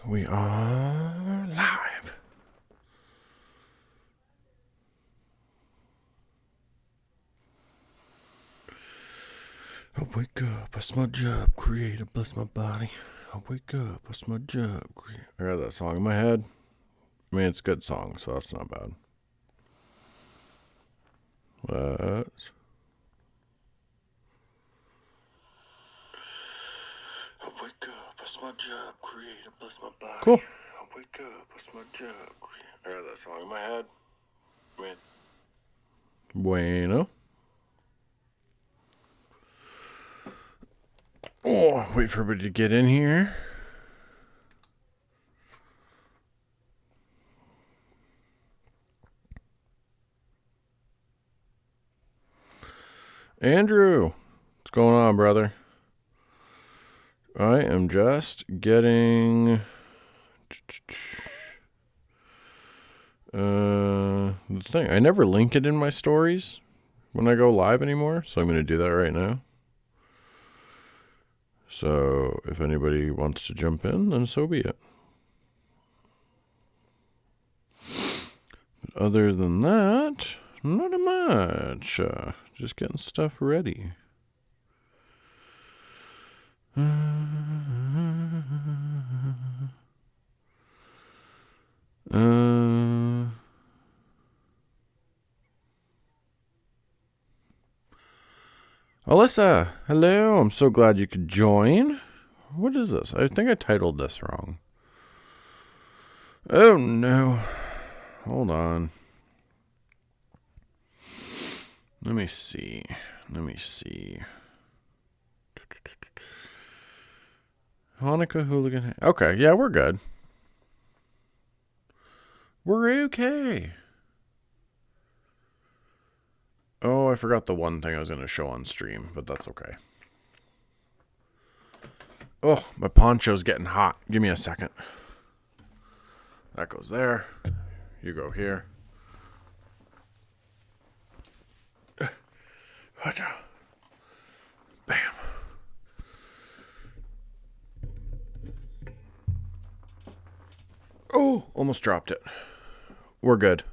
We are live. I wake up, I smudge up, create, I bless my body. I wake up, I smudge up, create. I got that song in my head. I mean, it's a good song, so that's not bad. Let's... I wake up, I smudge up, create, I bless my body. Cool. I wake up, I smudge up, create. I got that song in my head. I mean... Bueno. Oh, wait for everybody to get in here. Andrew, what's going on, brother? I am just getting the thing. I never link it in my stories when I go live anymore, so I'm going to do that right now. So if anybody wants to jump in, then so be it. But other than that, not much. Just getting stuff ready. Alyssa, hello. I'm so glad you could join. What is this? I think I titled this wrong. Oh, no. Hold on. Let me see. Hannukah, Hooligan. Okay, yeah, we're good. We're okay. Oh, I forgot the one thing I was going to show on stream, but that's okay. Oh, my poncho's getting hot. Give me a second. That goes there. You go here. Bam. Oh, almost dropped it. We're good.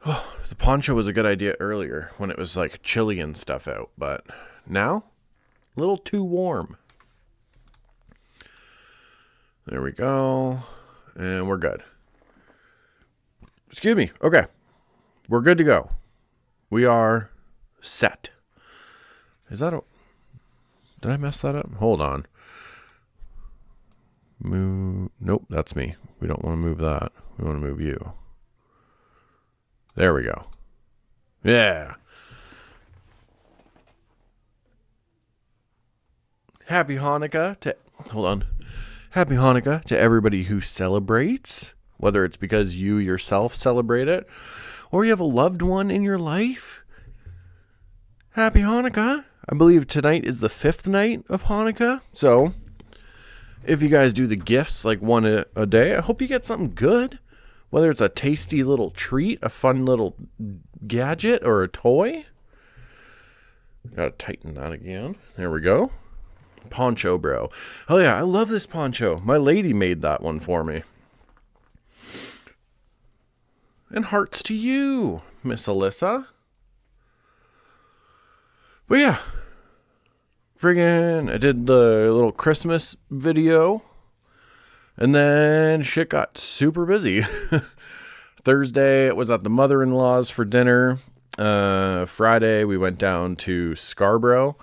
Oh, the poncho was a good idea earlier when it was like chilly and stuff out, but now a little too warm. There we go. And we're good. Excuse me. Okay. We're good to go. We are set. Is that a... Did I mess that up? Hold on. Move. Nope, that's me. We don't want to move that. We want to move you. There we go. Yeah. Happy Hanukkah to... Hold on. Happy Hanukkah to everybody who celebrates, whether it's because you yourself celebrate it or you have a loved one in your life. Happy Hanukkah. I believe tonight is the 5th night of Hanukkah. So if you guys do the gifts like one a day, I hope you get something good. Whether it's a tasty little treat, a fun little gadget, or a toy. Gotta tighten that again. There we go. Poncho, bro. Oh yeah, I love this poncho. My lady made that one for me. And hearts to you, Miss Alyssa. But yeah. Friggin', I did the little Christmas video. And then shit got super busy. Thursday, it was at the mother-in-law's for dinner. Friday, we went down to Scarborough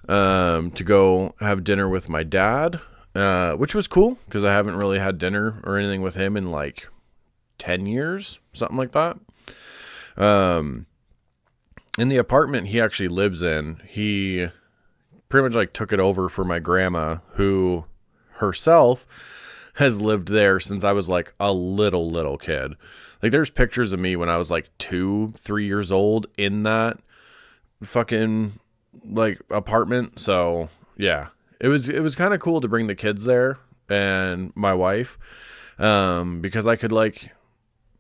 to go have dinner with my dad, which was cool because I haven't really had dinner or anything with him in like 10 years, something like that. In the apartment he actually lives in, he pretty much like took it over for my grandma, who herself has lived there since I was like a little kid. Like there's pictures of me when I was like 2-3 years old in that fucking like apartment. So yeah, it was kind of cool to bring the kids there and my wife, because I could like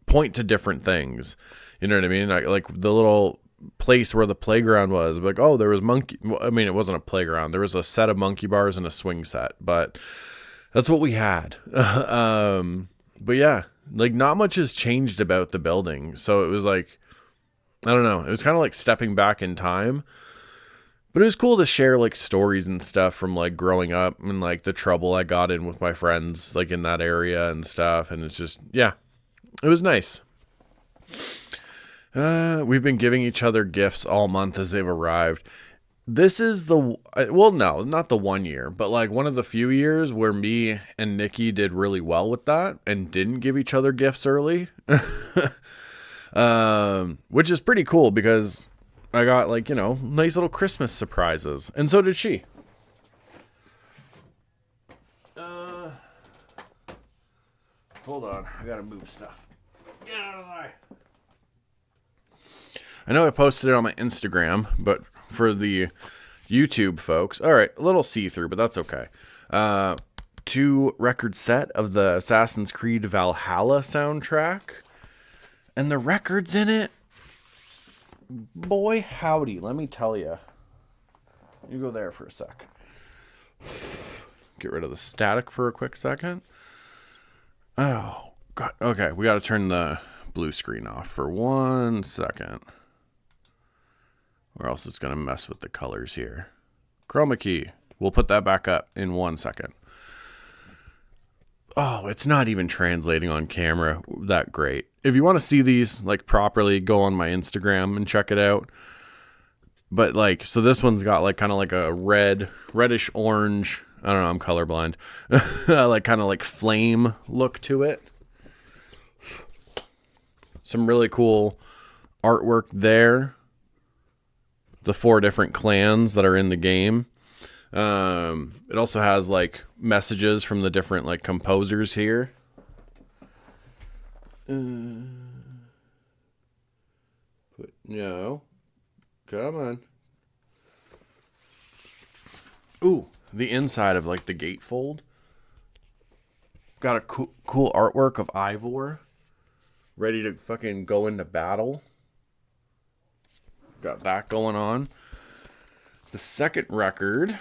point to different things. You know what I mean? Like the little place where the playground was, like, oh, there was monkey. I mean, it wasn't a playground. There was a set of monkey bars and a swing set, but That's what we had. But yeah, like not much has changed about the building. So it was like, I don't know. It was kind of like stepping back in time. But it was cool to share like stories and stuff from like growing up and like the trouble I got in with my friends like in that area and stuff. And it's just, yeah, it was nice. We've been giving each other gifts all month as they've arrived. This is well, no, not the 1 year, but like one of the few years where me and Nikki did really well with that and didn't give each other gifts early. Which is pretty cool because I got like, nice little Christmas surprises. And so did she. Hold on. I gotta move stuff. Get out of the way. I know I posted it on my Instagram, but for the YouTube folks, all right, a little see-through, but that's okay. 2 record set of the Assassin's Creed Valhalla soundtrack. And the records in it, boy howdy, let me tell you. You go there for a sec. Get rid of the static for a quick second. Oh, God. Okay, we got to turn the blue screen off for 1 second. Or else it's going to mess with the colors here. Chroma key. We'll put that back up in 1 second. Oh, it's not even translating on camera that great. If you want to see these like properly, go on my Instagram and check it out. But like, so this one's got like kind of like a reddish orange. I don't know, I'm colorblind. Like kind of like flame look to it. Some really cool artwork there. The 4 different clans that are in the game. It also has like messages from the different like composers here. No. Come on. Ooh, the inside of like the gatefold. Got a cool artwork of Ivor. Ready to fucking go into battle. Got that going on. The second record.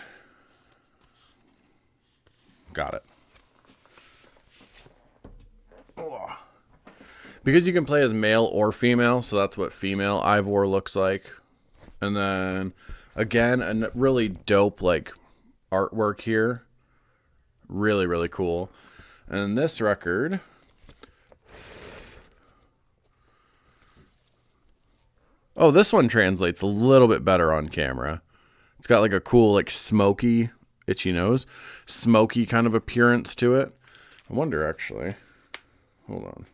Got it. Oh. Because you can play as male or female, so that's what female Ivor looks like. And then, again, a really dope, like, artwork here. Really, really cool. And this record... Oh, this one translates a little bit better on camera. It's got like a cool, like smoky, itchy nose, smoky kind of appearance to it. I wonder actually. Hold on.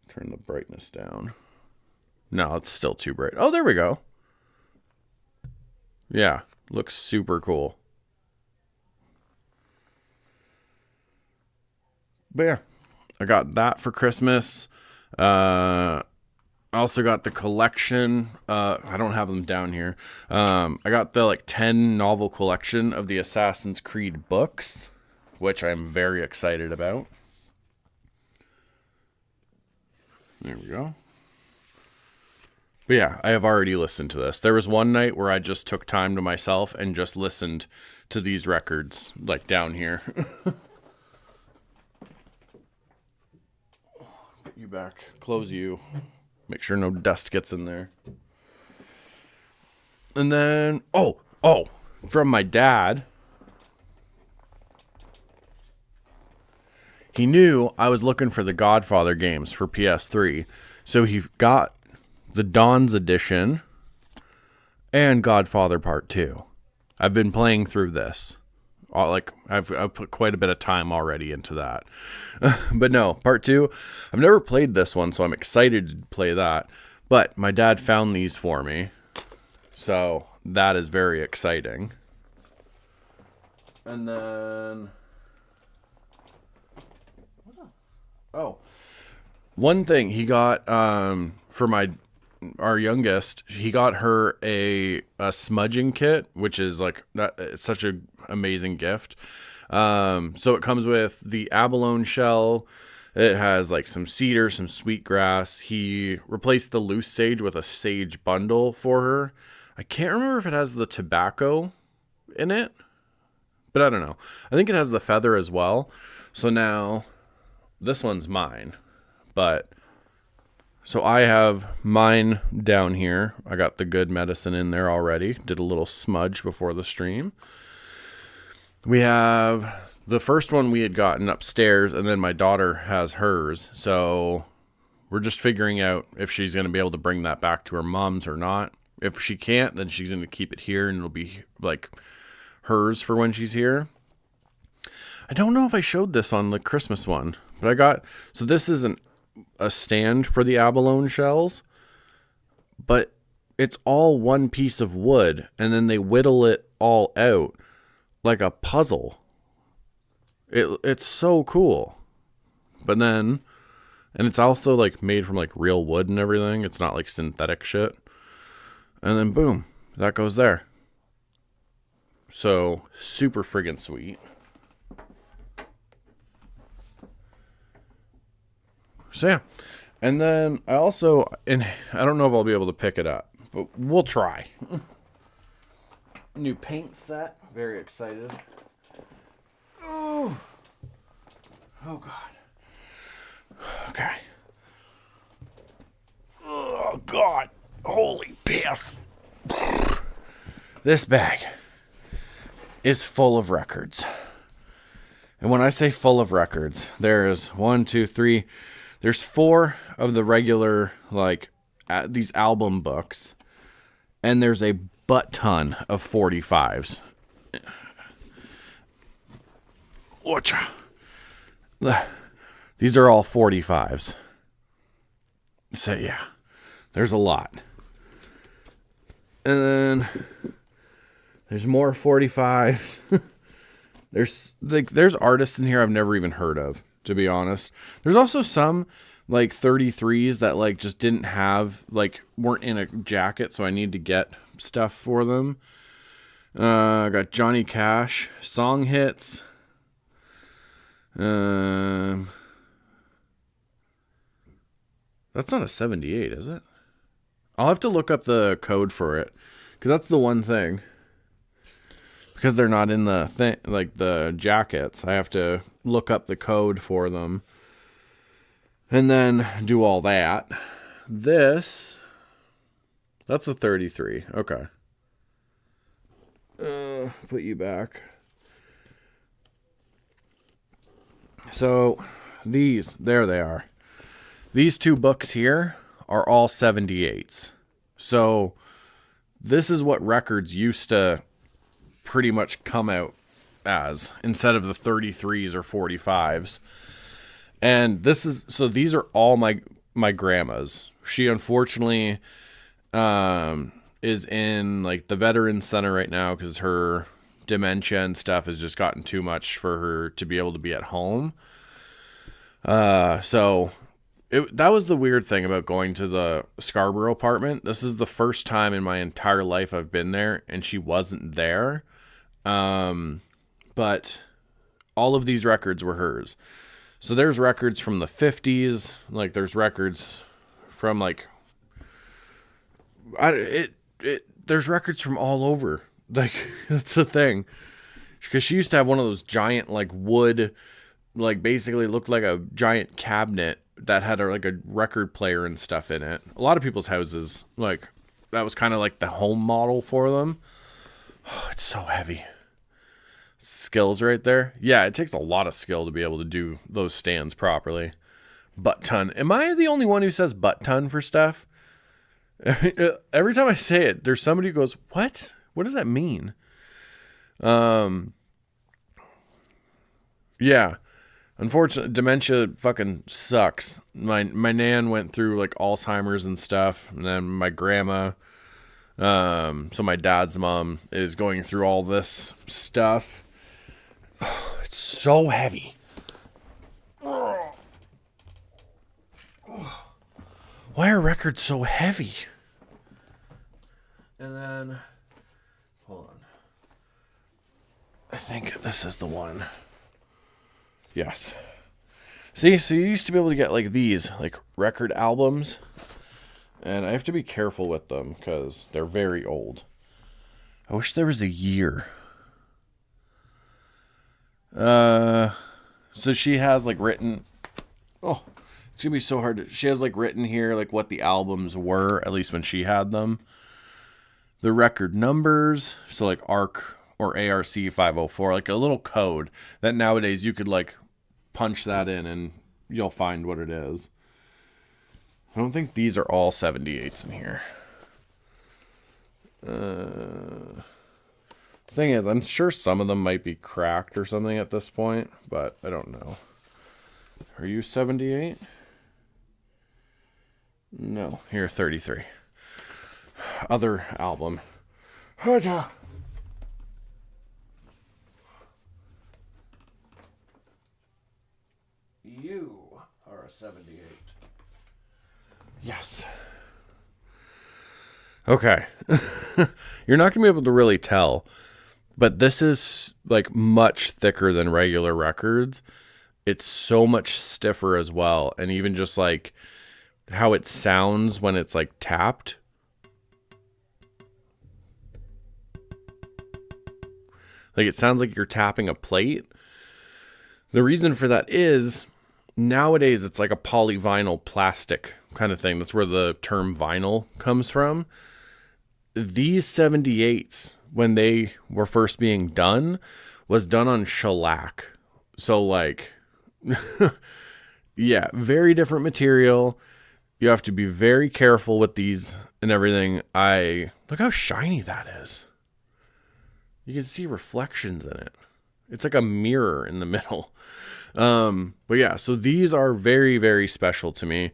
Turn the brightness down. No, it's still too bright. Oh, there we go. Yeah, looks super cool. But yeah, I got that for Christmas. I also got the collection. I don't have them down here. I got the like 10 novel collection of the Assassin's Creed books, which I'm very excited about. There we go. But yeah, I have already listened to this. There was one night where I just took time to myself and just listened to these records, like down here. Put you back. Close you. Make sure no dust gets in there. And then, from my dad. He knew I was looking for the Godfather games for PS3. So he got the Dawn's Edition and Godfather Part 2. I've been playing through this. I've put quite a bit of time already into that. But no, Part 2, I've never played this one, so I'm excited to play that. But my dad found these for me. So that is very exciting. And then... one thing he got for our youngest, he got her a smudging kit, which is like that. It's such an amazing gift. So it comes with the abalone shell. It has like some cedar, some sweetgrass. He replaced the loose sage with a sage bundle for her. I can't remember if it has the tobacco in it, But I don't know. I think it has the feather as well. So now this one's mine. But so I have mine down here. I got the good medicine in there already. Did a little smudge before the stream. We have the first one we had gotten upstairs, and then my daughter has hers. So we're just figuring out if she's going to be able to bring that back to her mom's or not. If she can't, then she's going to keep it here, and it'll be like hers for when she's here. I don't know if I showed this on the Christmas one, but I got, so this is a stand for the abalone shells, but it's all one piece of wood, and then they whittle it all out like a puzzle. It's so cool. But then, and it's also like made from like real wood and everything. It's not like synthetic shit. And then boom, that goes there. So super friggin' sweet. So yeah. And then I also, and I don't know if I'll be able to pick it up, but we'll try. New paint set. Very excited. Oh God. Okay. Oh God. Holy piss. This bag is full of records. And when I say full of records, there's 1, 2, 3. There's 4 of the regular, like, these album books. And there's a butt ton of 45s. These are all 45s. So, yeah. There's a lot. And then there's more 45s. There's artists in here I've never even heard of, to be honest. There's also some like 33s that like just didn't have, like, weren't in a jacket, so I need to get stuff for them. I got Johnny Cash song hits. That's not a 78, is it? I'll have to look up the code for it, because that's the one thing. Because they're not in the thing, like the jackets, I have to look up the code for them, and then do all that. That's a 33. Okay. Put you back. So there they are. These 2 books here are all 78s. So this is what records used to pretty much come out as, instead of the 33s or 45s. And these are all my grandma's. She unfortunately is in like the Veterans Center right now because her dementia and stuff has just gotten too much for her to be able to be at home. So that was the weird thing about going to the Scarborough apartment. This is the first time in my entire life I've been there, and she wasn't there. But all of these records were hers. So there's records from the 50s, like there's records from like, there's records from all over. Like, that's the thing. Because she used to have one of those giant, like, wood, like, basically looked like a giant cabinet that had like a record player and stuff in it. A lot of people's houses, like, that was kind of like the home model for them. Oh, it's so heavy. Skills right there. Yeah, it takes a lot of skill to be able to do those stands properly. Butt ton. Am I the only one who says butt ton for stuff? Every time I say it, there's somebody who goes, what? What does that mean? Yeah. Unfortunately, dementia fucking sucks. My nan went through like Alzheimer's and stuff, and then my grandma, so my dad's mom is going through all this stuff. It's so heavy. Why are records so heavy? And then, hold on. I think this is the one. Yes. See, so you used to be able to get like these, like record albums. And I have to be careful with them because they're very old. I wish there was a year. So she has like written. Oh, it's gonna be so hard. She has like written here like what the albums were, at least when she had them. The record numbers, so like ARC or ARC 504, like a little code that nowadays you could like punch that in and you'll find what it is. I don't think these are all 78s in here. Thing is, I'm sure some of them might be cracked or something at this point, but I don't know. Are you 78? No, here 33. Other album. You are a 78. Yes. Okay. You're not going to be able to really tell, but this is like much thicker than regular records. It's so much stiffer as well. And even just like how it sounds when it's like tapped. Like it sounds like you're tapping a plate. The reason for that is nowadays it's like a polyvinyl plastic kind of thing. That's where the term vinyl comes from. These 78s, when they were first being done, was done on shellac. So like, yeah, very different material. You have to be very careful with these and everything. Look how shiny that is. You can see reflections in it. It's like a mirror in the middle. But yeah, so these are very, very special to me.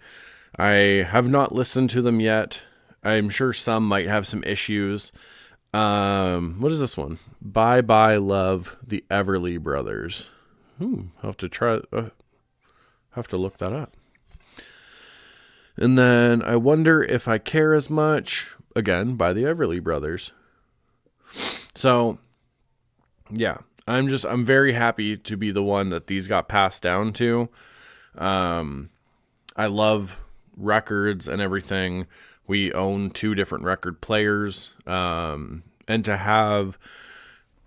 I have not listened to them yet. I'm sure some might have some issues. What is this one? Bye Bye Love, the Everly Brothers. I'll have to try, have to look that up. And then I Wonder If I Care As Much, again, by the Everly Brothers. So, yeah, I'm very happy to be the one that these got passed down to. I love records and everything. We own 2 different record players. And to have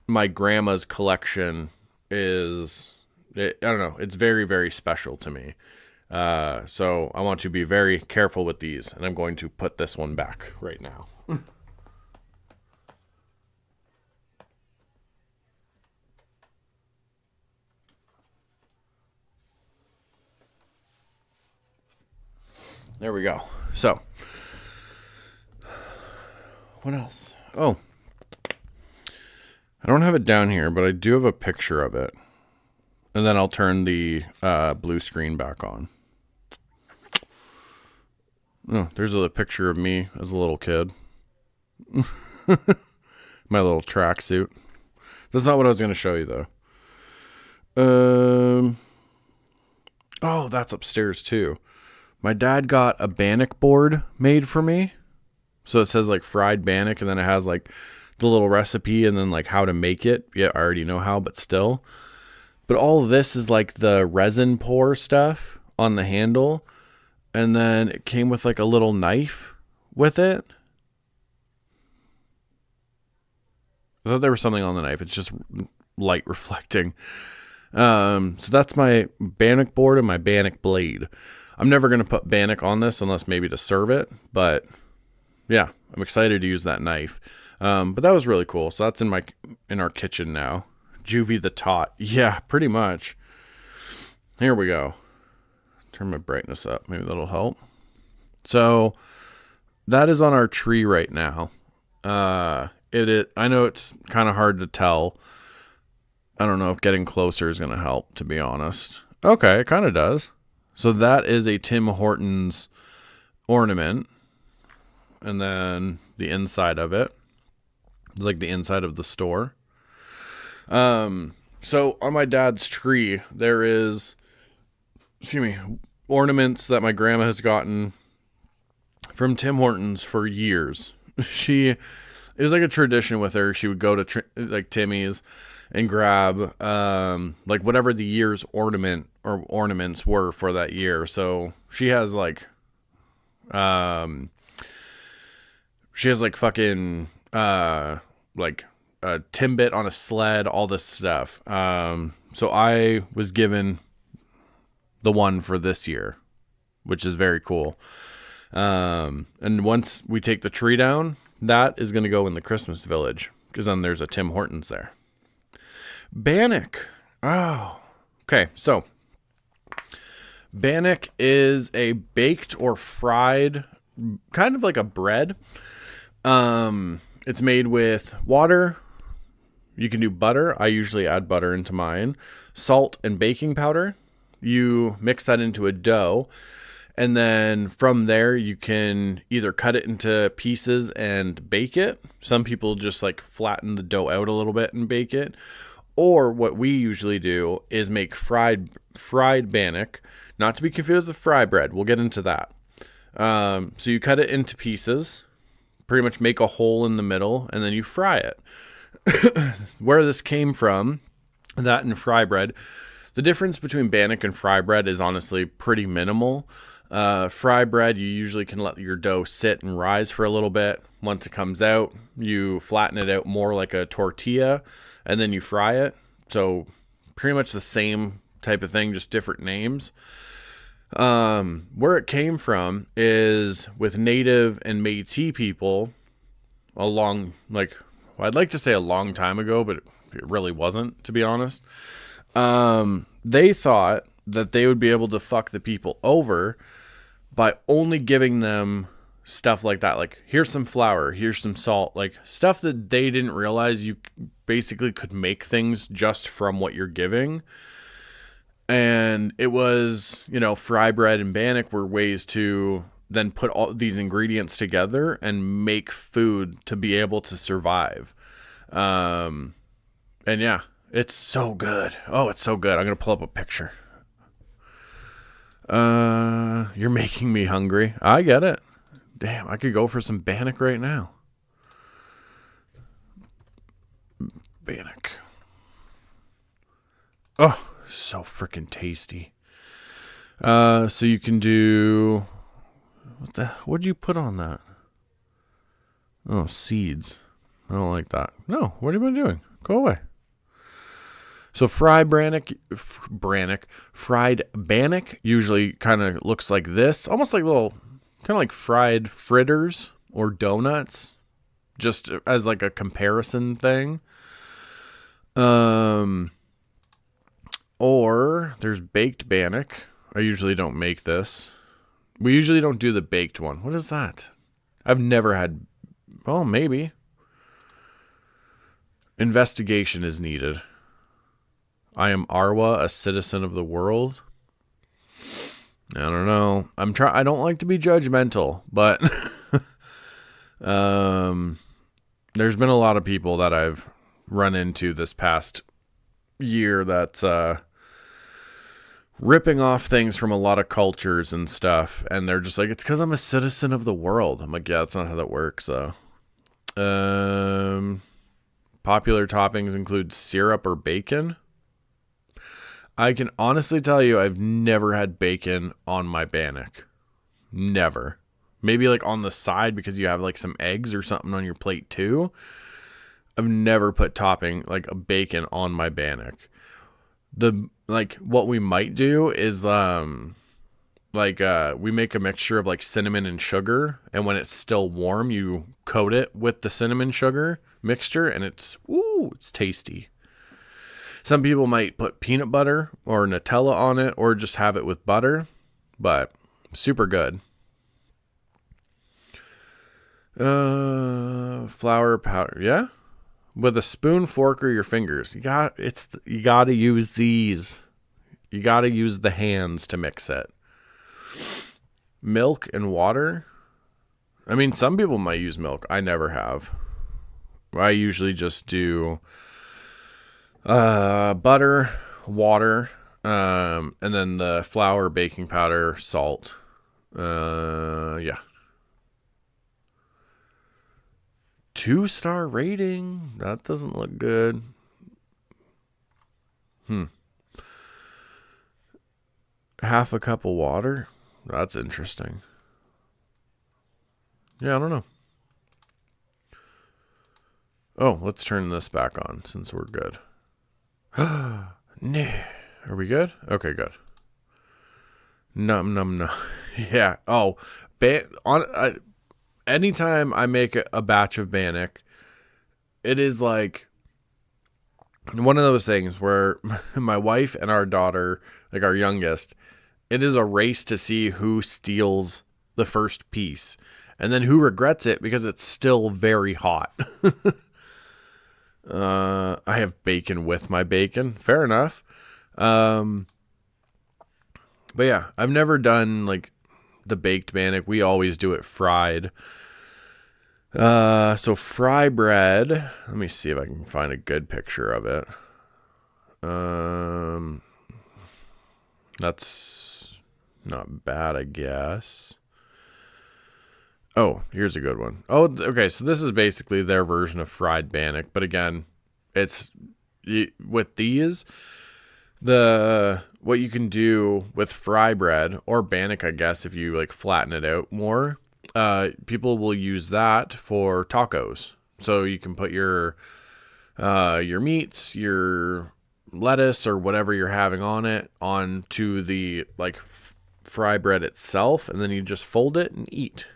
my grandma's collection I don't know, it's very, very special to me. So I want to be very careful with these, and I'm going to put this one back right now. There we go. So, what else? Oh, I don't have it down here, but I do have a picture of it. And then I'll turn the blue screen back on. Oh, there's a picture of me as a little kid. My little tracksuit. That's not what I was going to show you, though. Oh, that's upstairs, too. My dad got a bannock board made for me. So it says, like, fried bannock, and then it has, like, the little recipe and then, like, how to make it. Yeah, I already know how, but still. But all of this is, like, the resin pour stuff on the handle. And then it came with, like, a little knife with it. I thought there was something on the knife. It's just light reflecting. So that's my bannock board and my bannock blade. I'm never going to put bannock on this unless maybe to serve it. But, yeah, I'm excited to use that knife. But that was really cool. So that's in our kitchen now. Juvie the Tot. Yeah, pretty much. Here we go. Turn my brightness up. Maybe that'll help. So that is on our tree right now. I know it's kind of hard to tell. I don't know if getting closer is going to help, to be honest. Okay, it kind of does. So that is a Tim Hortons ornament. And then the inside of it is like the inside of the store. So on my dad's tree, there is, ornaments that my grandma has gotten from Tim Hortons for years. It was like a tradition with her. She would go to like Timmy's and grab, like whatever the year's ornaments were for that year. So she has like fucking, like a Timbit on a sled, all this stuff. So I was given the one for this year, which is very cool. And once we take the tree down, that is going to go in the Christmas village, because then there's a Tim Hortons there. Bannock. Oh, okay. So bannock is a baked or fried, kind of like a bread. It's made with water. You can do butter. I usually add butter into mine. Salt and baking powder. You mix that into a dough. And then from there, you can either cut it into pieces and bake it. Some people just like flatten the dough out a little bit and bake it. Or what we usually do is make fried bannock. Not to be confused with fry bread. We'll get into that. So you cut it into pieces. Pretty much make a hole in the middle, and then you fry it. Where this came from, that and fry bread, the difference between bannock and fry bread is honestly pretty minimal. Fry bread, you usually can let your dough sit and rise for a little bit. Once it comes out, you flatten it out more like a tortilla, and then you fry it. So pretty much the same type of thing, just different names. Where it came from is with Native and Métis people I'd like to say a long time ago, but it really wasn't, to be honest. They thought that they would be able to fuck the people over by only giving them stuff like that. Like, here's some flour, here's some salt, like stuff that they didn't realize you basically could make things just from what you're giving. And it was, fry bread and bannock were ways to then put all these ingredients together and make food to be able to survive. And yeah, it's so good. Oh, it's so good. I'm going to pull up a picture. You're making me hungry. I get it. Damn, I could go for some bannock right now. Bannock. Oh, so freaking tasty. So you can do... What'd you put on that? Oh, seeds. I don't like that. No, what have you been doing? Go away. So fried bannock usually kind of looks like this. Almost like little, kind of like fried fritters or donuts. Just as like a comparison thing. Or there's baked bannock. I usually don't make this. We usually don't do the baked one. What is that? I've never had... Oh, maybe. Investigation is needed. I am Arwa, a citizen of the world. I don't know. I don't like to be judgmental, but there's been a lot of people that I've run into this past year that's ripping off things from a lot of cultures and stuff, and they're just like, it's because I'm a citizen of the world. I'm like, yeah, that's not how that works, though. Popular toppings include syrup or bacon. I can honestly tell you I've never had bacon on my bannock. Never. Maybe like on the side because you have like some eggs or something on your plate too. I've never put topping like a bacon on my bannock. What we might do is we make a mixture of like cinnamon and sugar, and when it's still warm you coat it with the cinnamon sugar mixture, and it's tasty. Some people might put peanut butter or Nutella on it, or just have it with butter, but super good. Flour powder, yeah. With a spoon, fork, or your fingers. You gotta use these. You gotta use the hands to mix it. Milk and water. I mean, some people might use milk. I never have. I usually just do butter, water, and then the flour, baking powder, salt. Yeah. 2-star rating. That doesn't look good. Half a cup of water. That's interesting. Yeah, I don't know. Oh, let's turn this back on since we're good. Nah. Are we good? Okay, good. Num. Yeah. Oh, anytime I make a batch of Bannock, it is like one of those things where my wife and our daughter, like our youngest, it is a race to see who steals the first piece and then who regrets it because it's still very hot. I have bacon with my bacon. Fair enough. But yeah, I've never done like the baked Bannock. We always do it fried. So fry bread. Let me see if I can find a good picture of it. That's not bad, I guess. Oh, here's a good one. Oh, okay. So this is basically their version of fried Bannock, but again, it's with these. What you can do with fry bread or Bannock, I guess, if you like flatten it out more, people will use that for tacos. So you can put your meats, your lettuce, or whatever you're having on it onto the like fry bread itself, and then you just fold it and eat.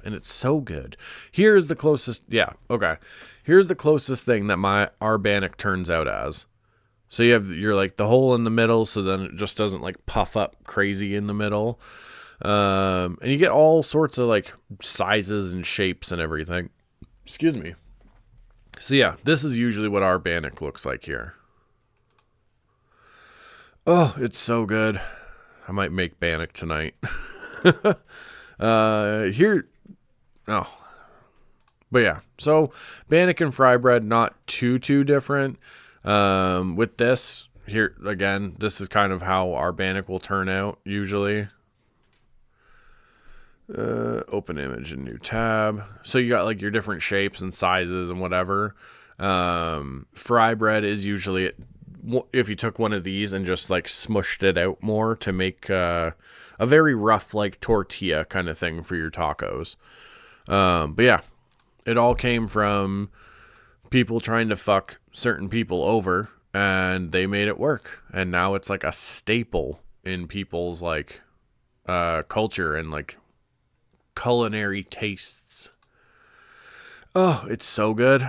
And it's so good. Here's the closest. Yeah, okay. Here's the closest thing that our Bannock turns out as. So you're like the hole in the middle, so then it just doesn't like puff up crazy in the middle. And you get all sorts of like sizes and shapes and everything. Excuse me. So yeah, this is usually what our Bannock looks like here. Oh, it's so good. I might make Bannock tonight. Here. Oh. But yeah, so Bannock and fry bread, not too different. With this here again, this is kind of how our Bannock will turn out usually. Open image and new tab. So you got like your different shapes and sizes and whatever. Fry bread is usually, if you took one of these and just like smushed it out more to make a very rough like tortilla kind of thing for your tacos. But yeah, it all came from people trying to fuck certain people over, and they made it work. And now it's like a staple in people's like culture and like culinary tastes. Oh, it's so good.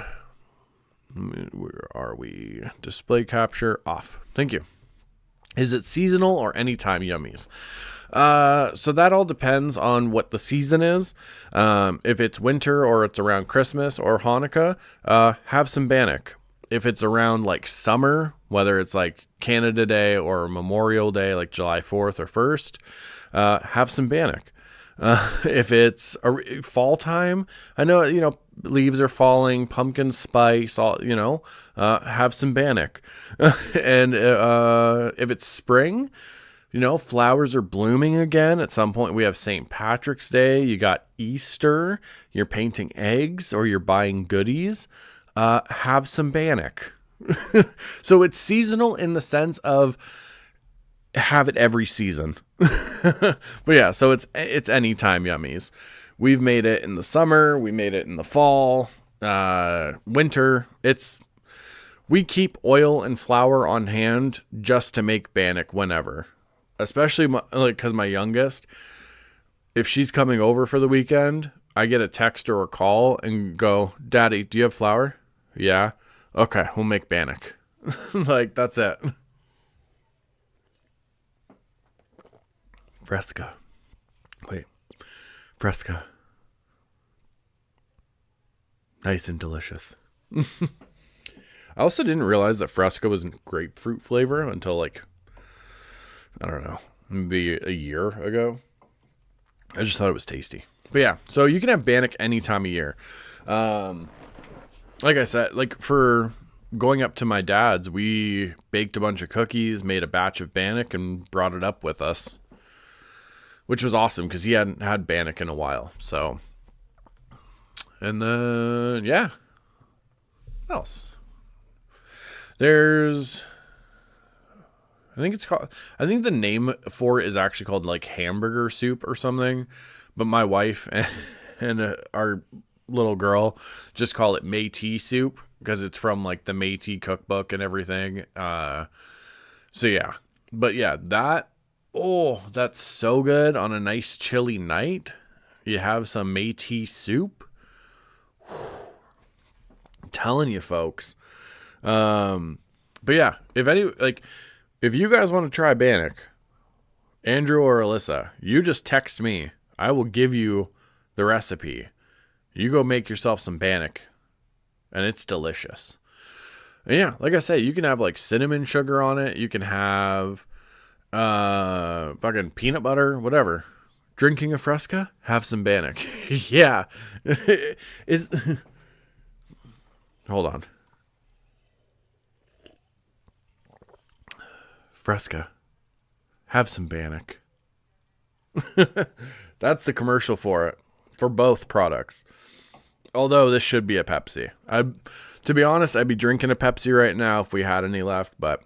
Where are we? Display capture off. Thank you. Is it seasonal or anytime yummies? So that all depends on what the season is. If it's winter or it's around Christmas or Hanukkah, have some Bannock. If it's around like summer, whether it's like Canada Day or Memorial Day, like July 4th or 1st, have some Bannock. If it's a fall time, I know, leaves are falling, pumpkin spice, have some Bannock. And if it's spring, flowers are blooming again. At some point we have St. Patrick's Day. You got Easter. You're painting eggs or you're buying goodies. Have some Bannock. So it's seasonal in the sense of have it every season. But yeah, so it's anytime yummies. We've made it in the summer. We made it in the fall, winter. We keep oil and flour on hand just to make Bannock whenever. Especially because my youngest, if she's coming over for the weekend, I get a text or a call and go, "Daddy, do you have flour?" "Yeah." "Okay, we'll make Bannock." Like, that's it. Fresca. Wait. Fresca. Nice and delicious. I also didn't realize that Fresca was grapefruit flavor until like, I don't know, maybe a year ago. I just thought it was tasty. But yeah, so you can have Bannock any time of year. Like I said, like for going up to my dad's, we baked a bunch of cookies, made a batch of Bannock, and brought it up with us, which was awesome because he hadn't had Bannock in a while. So, and then, yeah. What else? There's, I think the name for it is actually called like hamburger soup or something. But my wife and our little girl just call it Métis soup because it's from like the Métis cookbook and everything. So yeah, but yeah, that's so good on a nice chilly night. You have some Métis soup. I'm telling you, folks. But yeah, if you guys want to try Bannock, Andrew or Alyssa, you just text me. I will give you the recipe. You go make yourself some Bannock, and it's delicious. And yeah, like I say, you can have like cinnamon sugar on it. You can have fucking peanut butter, whatever. Drinking a Fresca, have some Bannock. Yeah. Hold on. Fresca, have some Bannock. That's the commercial for it, for both products. Although this should be a Pepsi. To be honest, I'd be drinking a Pepsi right now if we had any left, but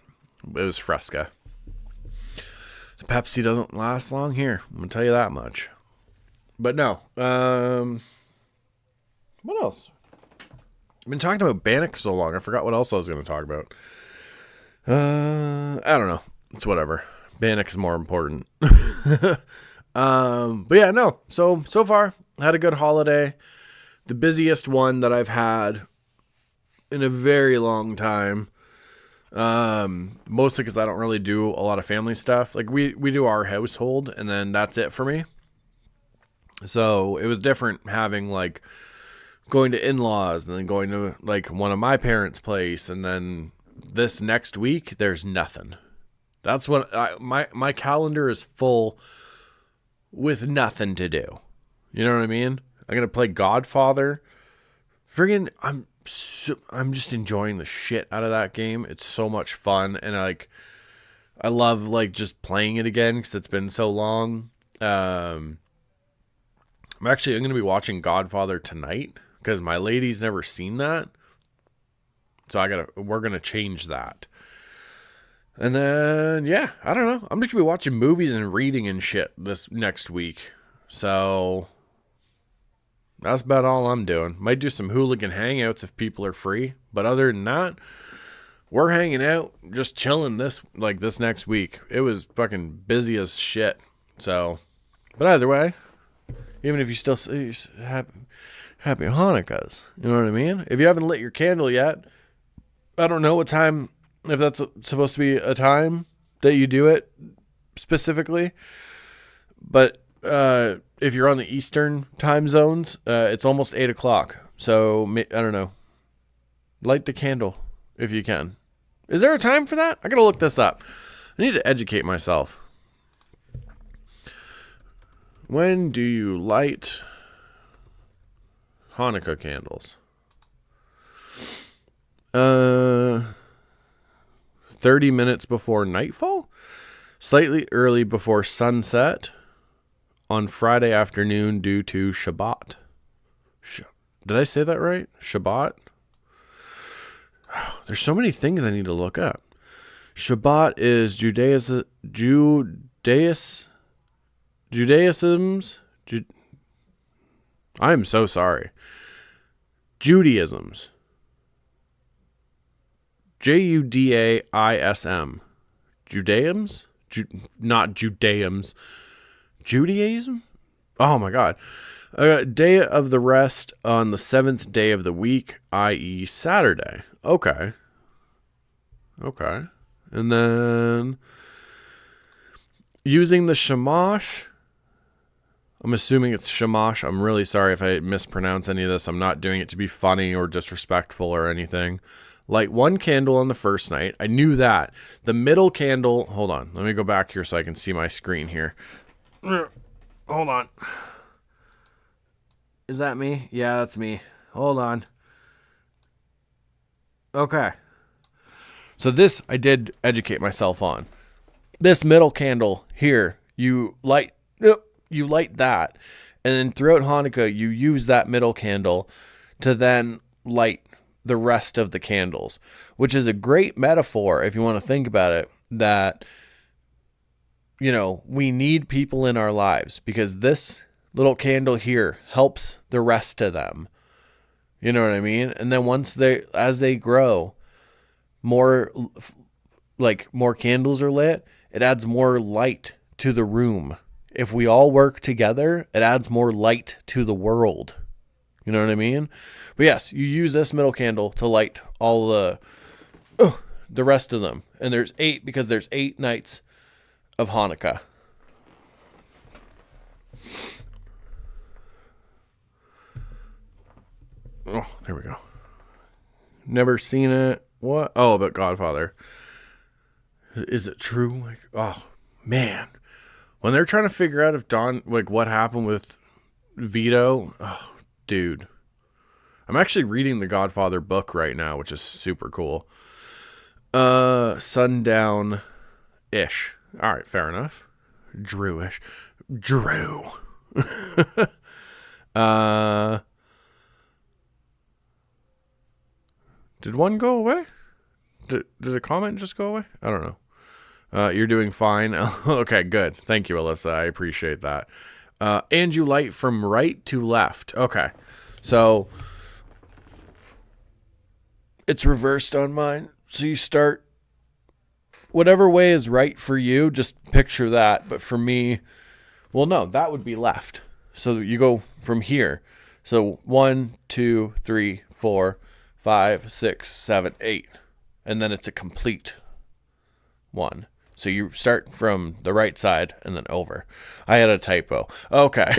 it was Fresca. The Pepsi doesn't last long here. I'm going to tell you that much. But no. What else? I've been talking about Bannock so long, I forgot what else I was going to talk about. I don't know. It's whatever. Bannock is more important. But yeah, no. So far, I had a good holiday. The busiest one that I've had in a very long time. Mostly because I don't really do a lot of family stuff. Like we do our household and then that's it for me. So it was different having like going to in-laws and then going to like one of my parents' place. And then this next week, there's nothing. That's what my calendar is full with nothing to do. You know what I mean? I'm going to play Godfather. Friggin' I'm just enjoying the shit out of that game. It's so much fun. And I love like just playing it again because it's been so long. I'm going to be watching Godfather tonight because my lady's never seen that. So we're going to change that. And then, yeah, I don't know. I'm just going to be watching movies and reading and shit this next week. So that's about all I'm doing. Might do some Hooligan hangouts if people are free. But other than that, we're hanging out, just chilling this next week. It was fucking busy as shit. So, but either way, even if you still say happy Hanukkahs, you know what I mean? If you haven't lit your candle yet, I don't know what time, if that's supposed to be a time that you do it specifically. But if you're on the Eastern time zones, it's almost 8 o'clock. So, I don't know. Light the candle if you can. Is there a time for that? I got to look this up. I need to educate myself. When do you light Hanukkah candles? 30 minutes before nightfall? Slightly early before sunset on Friday afternoon due to Shabbat. Did I say that right? Shabbat? There's so many things I need to look up. Shabbat is Judaism's. I am so sorry. Judaism's. Judaism. Judaism's? Not Judaism's. Judaism? Oh my God. Day of the rest on the 7th day of the week, i.e. Saturday. Okay. And then using the shamash. I'm assuming it's shamash. I'm really sorry if I mispronounce any of this. I'm not doing it to be funny or disrespectful or anything. Light one candle on the first night. I knew that. The middle candle. Hold on. Let me go back here so I can see my screen here. Hold on. Is that me? Yeah, that's me. Hold on. Okay. So this I did educate myself on. This middle candle here, you light that, and then throughout Hanukkah, you use that middle candle to then light the rest of the candles, which is a great metaphor if you want to think about it, that, you know, we need people in our lives because this little candle here helps the rest of them. You know what I mean? And then as they grow, more more candles are lit, it adds more light to the room. If we all work together, it adds more light to the world. You know what I mean? But yes, you use this middle candle to light all the rest of them. And there's 8 because there's 8 nights of Hanukkah. Oh, there we go. Never seen it. What? Oh, but Godfather. Is it true? Like, oh, man. When they're trying to figure out if Don, what happened with Vito, oh, dude. I'm actually reading the Godfather book right now, which is super cool. Sundown-ish. All right, fair enough. Drew-ish. Drew. Did one go away? Did a comment just go away? I don't know. You're doing fine. Okay, good. Thank you, Alyssa. I appreciate that. And you light from right to left. Okay. So it's reversed on mine. So you start whatever way is right for you. Just picture that. But for me, well, no, that would be left. So you go from here. So 1, 2, 3, 4, 5, 6, 7, 8. And then it's a complete one. So you start from the right side and then over. I had a typo. Okay.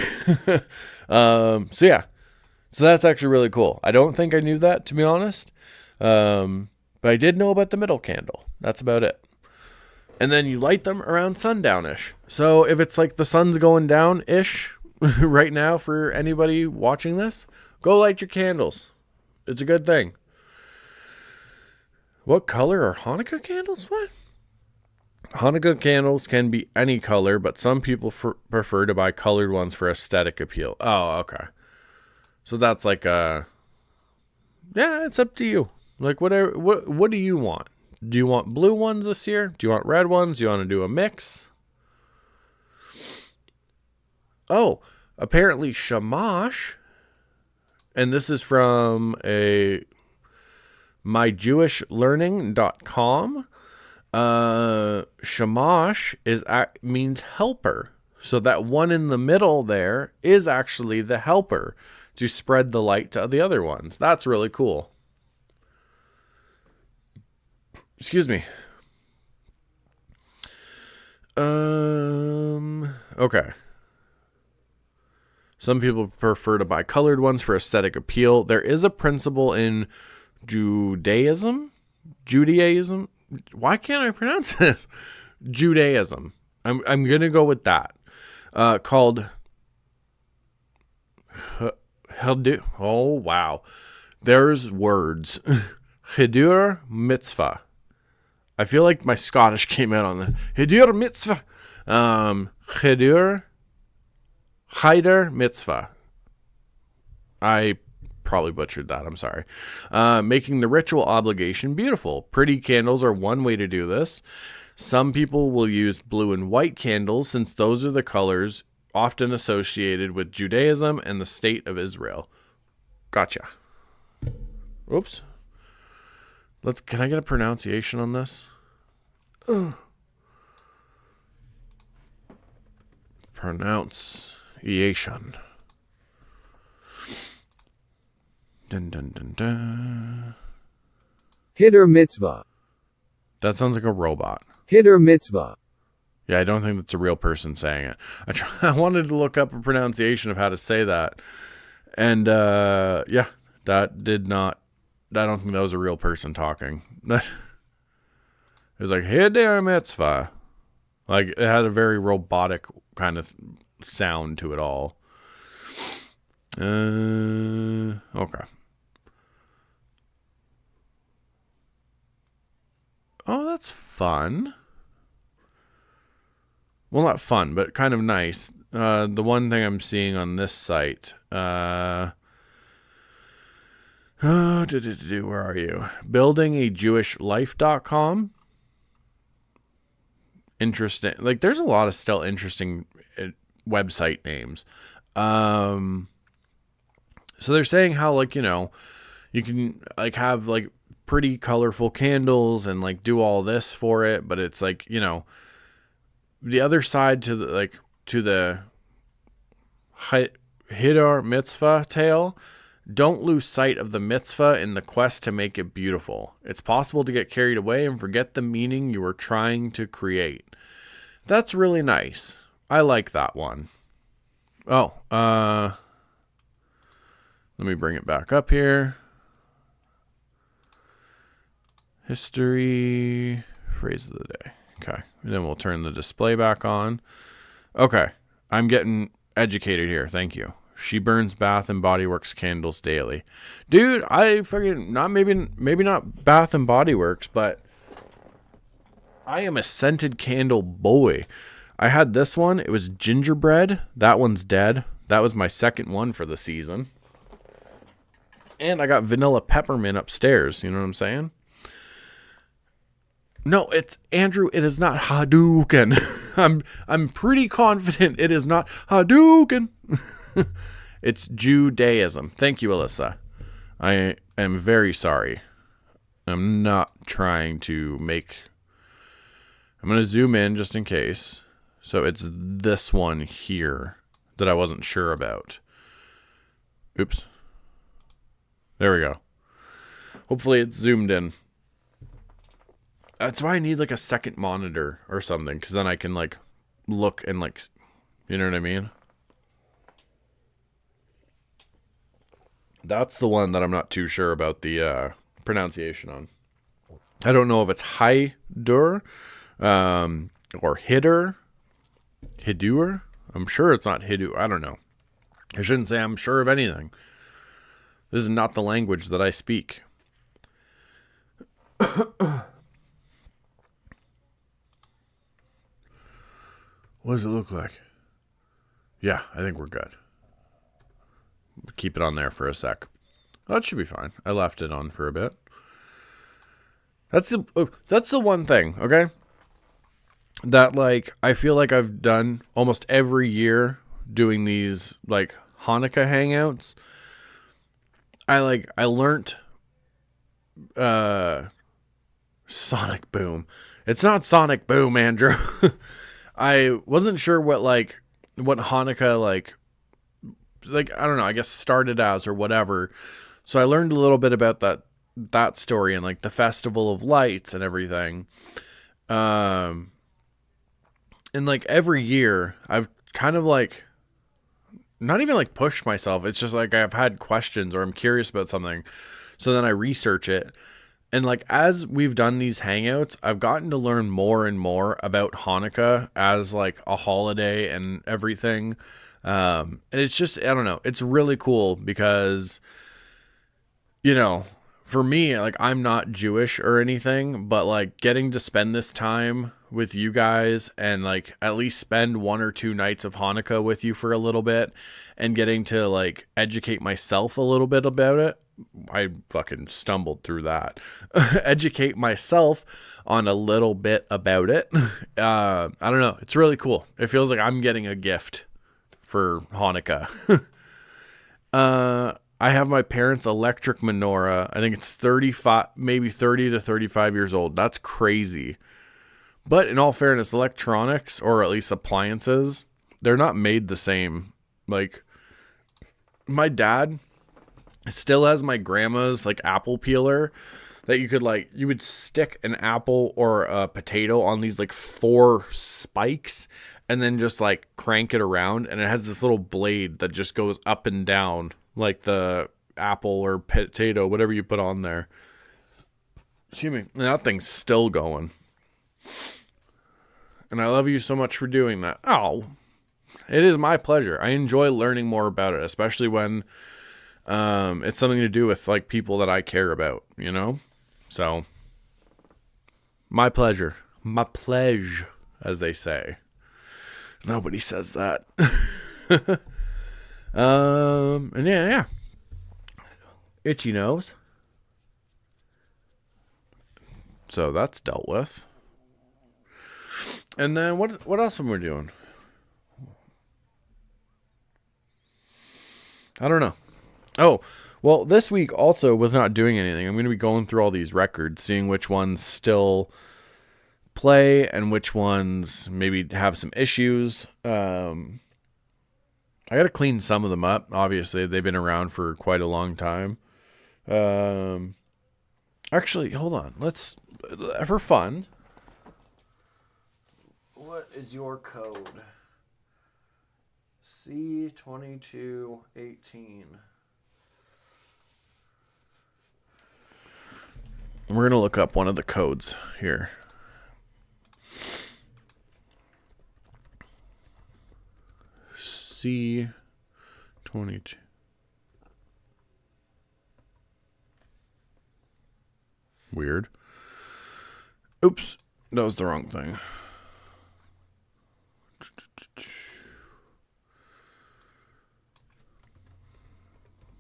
So yeah. So that's actually really cool. I don't think I knew that, to be honest. But I did know about the middle candle. That's about it. And then you light them around sundown-ish. So if it's like the sun's going down-ish right now for anybody watching this, go light your candles. It's a good thing. What color are Hanukkah candles? What? Hanukkah candles can be any color, but some people prefer to buy colored ones for aesthetic appeal. Oh, okay. So that's like yeah, it's up to you. Like whatever. What do you want? Do you want blue ones this year? Do you want red ones? Do you want to do a mix? Oh, apparently Shamash, and this is from myjewishlearning.com. Shamash means helper. So that one in the middle there is actually the helper to spread the light to the other ones. That's really cool. Excuse me. Okay. Some people prefer to buy colored ones for aesthetic appeal. There is a principle in Judaism. Why can't I pronounce this? Judaism. I'm going to go with that. Called oh, wow. There's words. Hidur mitzvah. I feel like my Scottish came out on the Hidur mitzvah. Hider mitzvah. I probably butchered that. I'm sorry. Making the ritual obligation beautiful. Pretty candles are one way to do this. Some people will use blue and white candles since those are the colors often associated with Judaism and the state of Israel. Gotcha. Oops. Can I get a pronunciation on this? Pronunciation. Dun, dun, dun, dun. Hider mitzvah. That sounds like a robot. Hider mitzvah. Yeah, I don't think that's a real person saying it. I wanted to look up a pronunciation of how to say that. And, yeah, that did not, I don't think that was a real person talking. It was like, Hider mitzvah. Like, it had a very robotic kind of sound to it all. Okay. Oh, that's fun. Well, not fun, but kind of nice. The one thing I'm seeing on this site, where are you? Buildingajewishlife.com. Interesting. Like, there's a lot of still interesting website names. So they're saying how, like, you can like have like pretty colorful candles and like do all this for it, but it's like, the other side to the Hidar mitzvah tale. Don't lose sight of the mitzvah in the quest to make it beautiful. It's possible to get carried away and forget the meaning you were trying to create. That's really nice. I like that one. Oh, let me bring it back up here. History, phrase of the day. Okay, and then we'll turn the display back on. Okay, I'm getting educated here. Thank you. She burns Bath and Body Works candles daily. Dude, I fucking maybe not Bath and Body Works, but I am a scented candle boy. I had this one. It was gingerbread. That one's dead. That was my second one for the season. And I got vanilla peppermint upstairs. You know what I'm saying? No, it's Andrew. It is not Hadouken. I'm pretty confident it is not Hadouken. It's Judaism. Thank you, Alyssa. I am very sorry. I'm not trying to make... I'm going to zoom in just in case. So it's this one here that I wasn't sure about. Oops. There we go. Hopefully it's zoomed in. That's why I need like a second monitor or something, because then I can like look and like, you know what I mean? That's the one that I'm not too sure about the pronunciation on. I don't know if it's Hidur or Hidur. I'm sure it's not Hidu. I don't know. I shouldn't say I'm sure of anything. This is not the language that I speak. What does it look like? Yeah, I think we're good. Keep it on there for a sec. That should be fine. I left it on for a bit. That's the one thing, okay? That like I feel like I've done almost every year doing these like Hannukah hangouts. I learned Sonic Boom. It's not Sonic Boom, Andrew. I wasn't sure what Hannukah like I don't know, I guess started as or whatever. So I learned a little bit about that story and like the Festival of Lights and everything. And like every year I've kind of like not even like pushed myself. It's just like I've had questions or I'm curious about something. So then I research it. And like as we've done these hangouts, I've gotten to learn more and more about Hannukah as like a holiday and everything. And it's just, I don't know, it's really cool because, for me, like I'm not Jewish or anything, but like getting to spend this time with you guys and like at least spend 1 or 2 nights of Hannukah with you for a little bit and getting to like educate myself a little bit about it. I fucking stumbled through that. Educate myself on a little bit about it. I don't know. It's really cool. It feels like I'm getting a gift for Hannukah. I have my parents' electric menorah. I think it's 35, maybe 30 to 35 years old. That's crazy. But in all fairness, electronics, or at least appliances, they're not made the same. Like, my dad still has my grandma's like apple peeler that you would stick an apple or a potato on these like 4 spikes and then just like crank it around, and it has this little blade that just goes up and down like the apple or potato, whatever you put on there. Excuse me. And that thing's still going. And I love you so much for doing that. Oh, it is my pleasure. I enjoy learning more about it, especially when it's something to do with like people that I care about, So my pleasure, as they say. Nobody says that. And yeah. Itchy nose. So that's dealt with. And then what else am we doing? I don't know. Oh, well, this week also with not doing anything, I'm going to be going through all these records, seeing which ones still play and which ones maybe have some issues. I got to clean some of them up. Obviously, they've been around for quite a long time. Actually, hold on. Let's, for fun. What is your code? C2218. We're going to look up one of the codes here. C22. Weird. Oops. That was the wrong thing.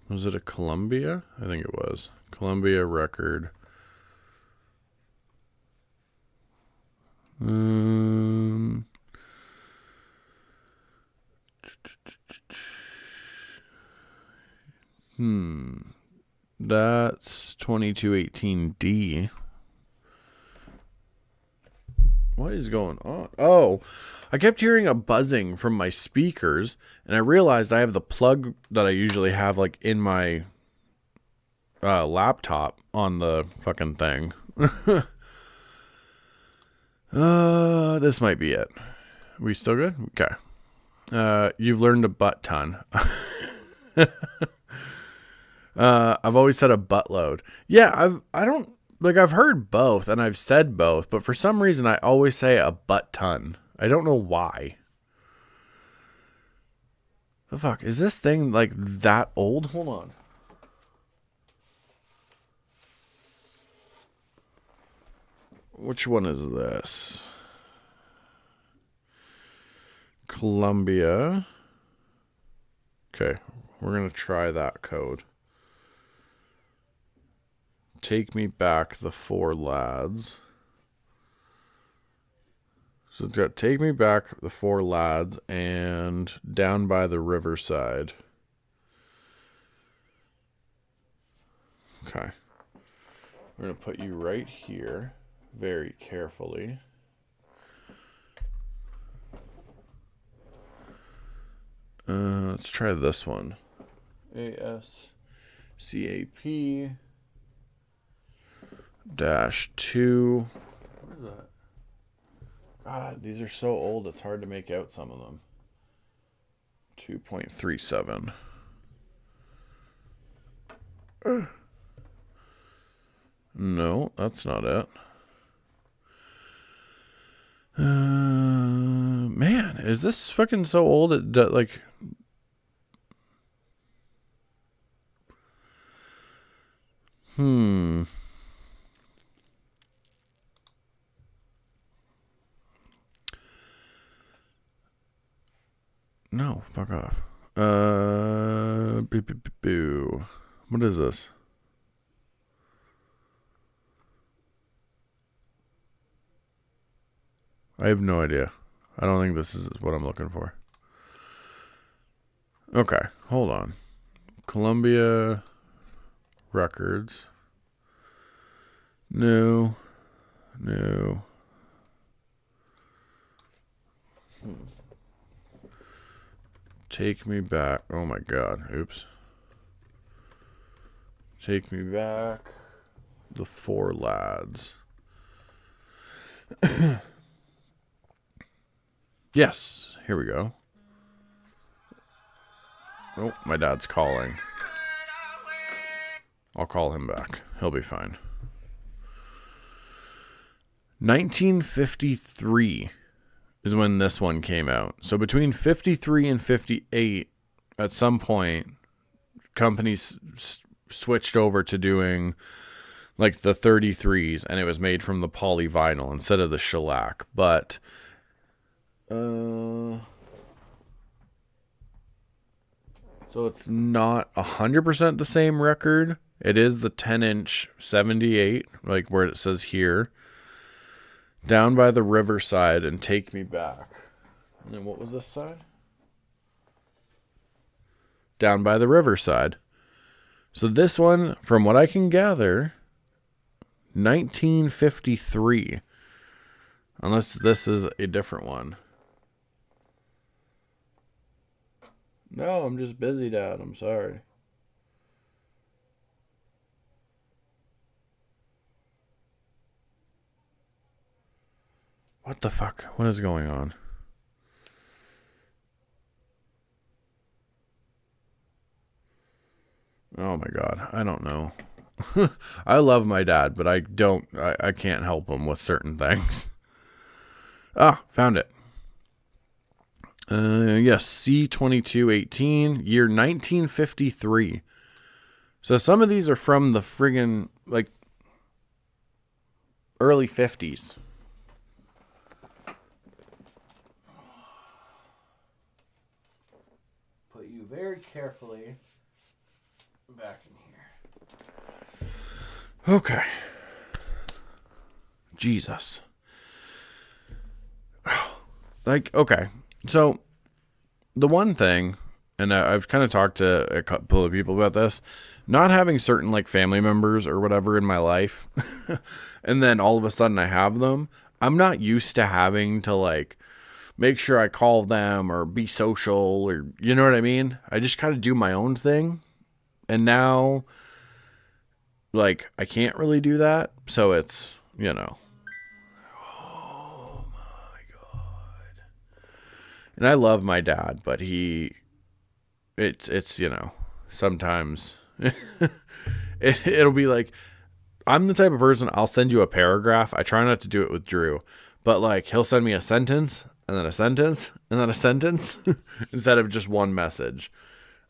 Was it a Columbia? I think it was. Columbia record. That's 2218D. What is going on? Oh, I kept hearing a buzzing from my speakers, and I realized I have the plug that I usually have like in my laptop on the fucking thing. This might be it. We still good? Okay. You've learned a butt ton. I've always said a buttload. Yeah, I've heard both and I've said both, but for some reason I always say a butt ton. I don't know why. The fuck? Is this thing like that old? Hold on. Which one is this? Columbia. Okay, we're going to try that code. Take Me Back, the Four Lads. So it's got Take Me Back, the Four Lads, and Down by the Riverside. Okay. We're going to put you right here very carefully. Let's try this one. ASCAP -2. What is that? God, these are so old, it's hard to make out some of them. 2.37. No, that's not it. Man, is this fucking so old? Like, No, fuck off. What is this? I have no idea. I don't think this is what I'm looking for. Okay, hold on. Columbia Records. No. Take Me Back. Oh my god. Oops. Take Me Back. The Four Lads. Yes. Here we go. Oh, my dad's calling. I'll call him back. He'll be fine. 1953 is when this one came out. So between 53 and 58, at some point, companies switched over to doing like the 33s, and it was made from the polyvinyl instead of the shellac. But so it's not 100% the same record. It is the 10-inch 78, like where it says here. Down by the Riverside and Take Me Back. And then what was this side? Down by the Riverside. So this one, from what I can gather, 1953. Unless this is a different one. No, I'm just busy, Dad. I'm sorry. What the fuck? What is going on? Oh my God. I don't know. I love my dad, but I can't help him with certain things. Ah, found it. Yes, C2218, year 1953. So some of these are from the friggin' like early 50s. Put you very carefully back in here. Okay. Jesus. Like, okay. So the one thing, and I've kind of talked to a couple of people about this, not having certain like family members or whatever in my life, and then all of a sudden I have them, I'm not used to having to like make sure I call them or be social or, you know what I mean? I just kind of do my own thing. And now, like, I can't really do that. So it's, you know. Oh my God. And I love my dad, but it's you know, sometimes it'll be like, I'm the type of person, I'll send you a paragraph. I try not to do it with Drew, but like he'll send me a sentence and then a sentence and then a sentence instead of just one message.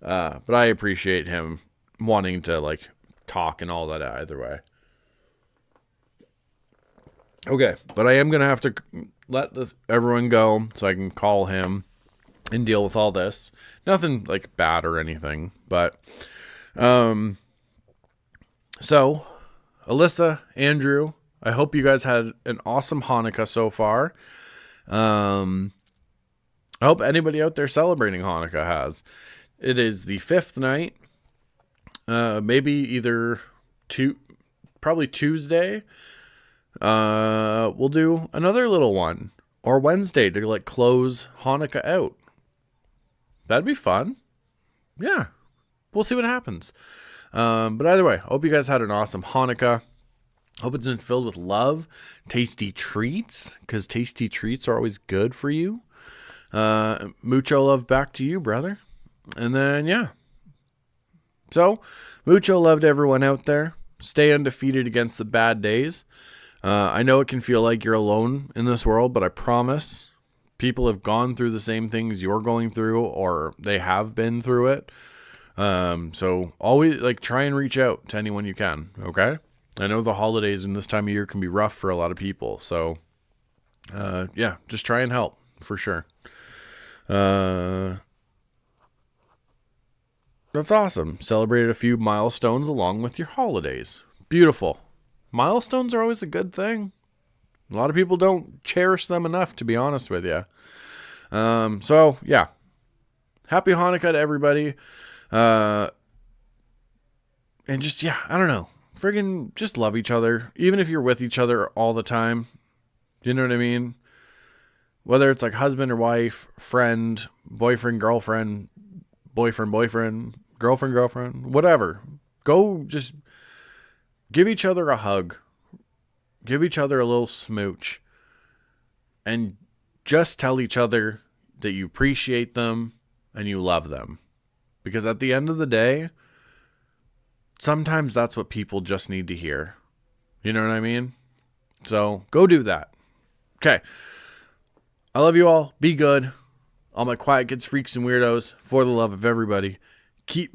But I appreciate him wanting to like talk and all that either way. Okay, but I am going to have to let everyone go so I can call him and deal with all this. Nothing like bad or anything, but so Alyssa, Andrew, I hope you guys had an awesome Hanukkah so far. I hope anybody out there celebrating Hanukkah has. It is the 5th night. Maybe either probably Tuesday. We'll do another little one, or Wednesday to like close Hanukkah out. That'd be fun. Yeah, we'll see what happens. But either way, hope you guys had an awesome Hanukkah. Hope it's been filled with love, tasty treats, because tasty treats are always good for you. Mucho love back to you, brother. And then, yeah. So, mucho love to everyone out there. Stay undefeated against the bad days. I know it can feel like you're alone in this world, but I promise people have gone through the same things you're going through, or they have been through it. So always like try and reach out to anyone you can. Okay. I know the holidays and this time of year can be rough for a lot of people. So, yeah, just try and help for sure. That's awesome. Celebrated a few milestones along with your holidays. Beautiful. Milestones are always a good thing. A lot of people don't cherish them enough, to be honest with you. So yeah, happy Hanukkah to everybody. And just, yeah, I don't know. Friggin' just love each other. Even if you're with each other all the time. You know what I mean? Whether it's like husband or wife, friend, boyfriend, girlfriend, girlfriend, whatever. Go just give each other a hug. Give each other a little smooch. And just tell each other that you appreciate them and you love them. Because at the end of the day, sometimes that's what people just need to hear. You know what I mean? So go do that. Okay. I love you all. Be good. All my quiet kids, freaks, and weirdos, for the love of everybody. Keep